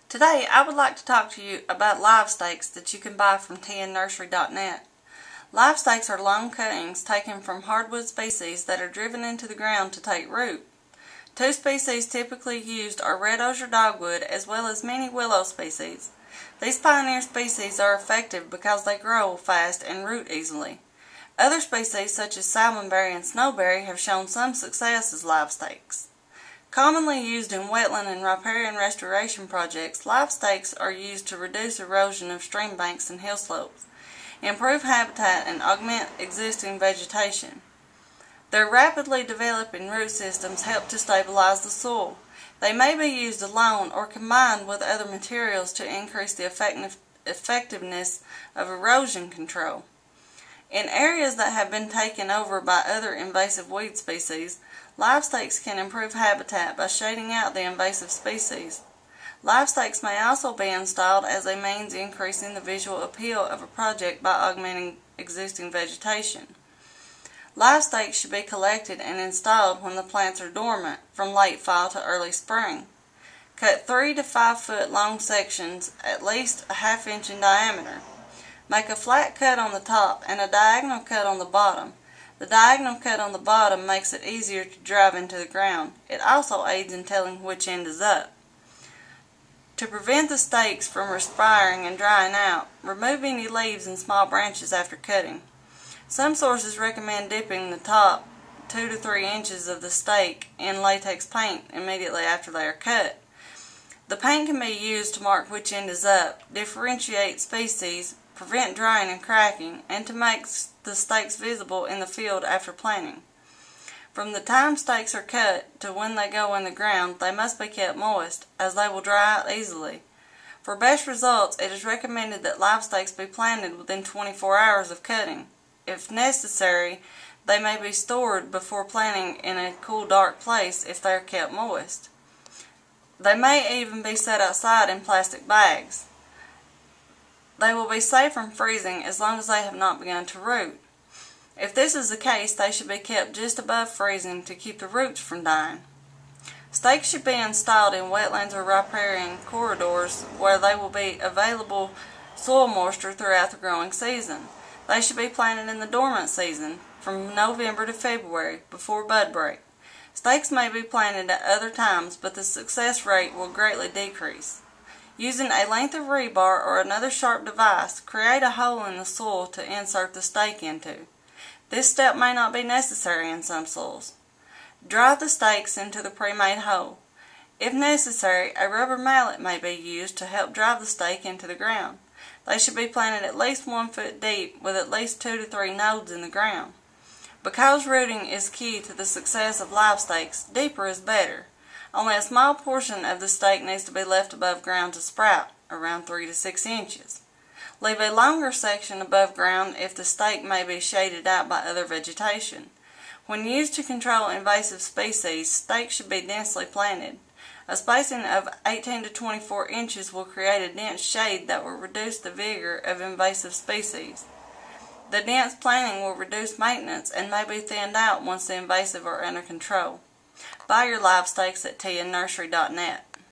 Today I would like to talk to you about live stakes that you can buy from tnnursery.net. Live stakes are long cuttings taken from hardwood species that are driven into the ground to take root. Two species typically used are red osier dogwood as well as many willow species. These pioneer species are effective because they grow fast and root easily. Other species such as salmonberry and snowberry have shown some success as live stakes. Commonly used in wetland and riparian restoration projects, live stakes are used to reduce erosion of stream banks and hill slopes, improve habitat, and augment existing vegetation. Their rapidly developing root systems help to stabilize the soil. They may be used alone or combined with other materials to increase the effectiveness of erosion control. In areas that have been taken over by other invasive weed species, live stakes can improve habitat by shading out the invasive species. Live stakes may also be installed as a means increasing the visual appeal of a project by augmenting existing vegetation. Live stakes should be collected and installed when the plants are dormant, from late fall to early spring. Cut 3 to 5 foot long sections at least a ½ inch in diameter. Make a flat cut on the top and a diagonal cut on the bottom. The diagonal cut on the bottom makes it easier to drive into the ground. It also aids in telling which end is up. To prevent the stakes from respiring and drying out, remove any leaves and small branches after cutting. Some sources recommend dipping the top 2 to 3 inches of the stake in latex paint immediately after they are cut. The paint can be used to mark which end is up, differentiate species, prevent drying and cracking, and to make the stakes visible in the field after planting. From the time stakes are cut to when they go in the ground, they must be kept moist, as they will dry out easily. For best results, it is recommended that live stakes be planted within 24 hours of cutting. If necessary, they may be stored before planting in a cool, dark place if they are kept moist. They may even be set outside in plastic bags. They will be safe from freezing as long as they have not begun to root. If this is the case, they should be kept just above freezing to keep the roots from dying. Stakes should be installed in wetlands or riparian corridors where they will be available soil moisture throughout the growing season. They should be planted in the dormant season, from November to February, before bud break. Stakes may be planted at other times, but the success rate will greatly decrease. Using a length of rebar or another sharp device, create a hole in the soil to insert the stake into. This step may not be necessary in some soils. Drive the stakes into the pre-made hole. If necessary, a rubber mallet may be used to help drive the stake into the ground. They should be planted at least 1 foot deep with at least 2 to 3 nodes in the ground. Because rooting is key to the success of live stakes, deeper is better. Only a small portion of the stake needs to be left above ground to sprout, around 3 to 6 inches. Leave a longer section above ground if the stake may be shaded out by other vegetation. When used to control invasive species, stakes should be densely planted. A spacing of 18 to 24 inches will create a dense shade that will reduce the vigor of invasive species. The dense planting will reduce maintenance and may be thinned out once the invasive are under control. Buy your live stakes at tnnursery.net.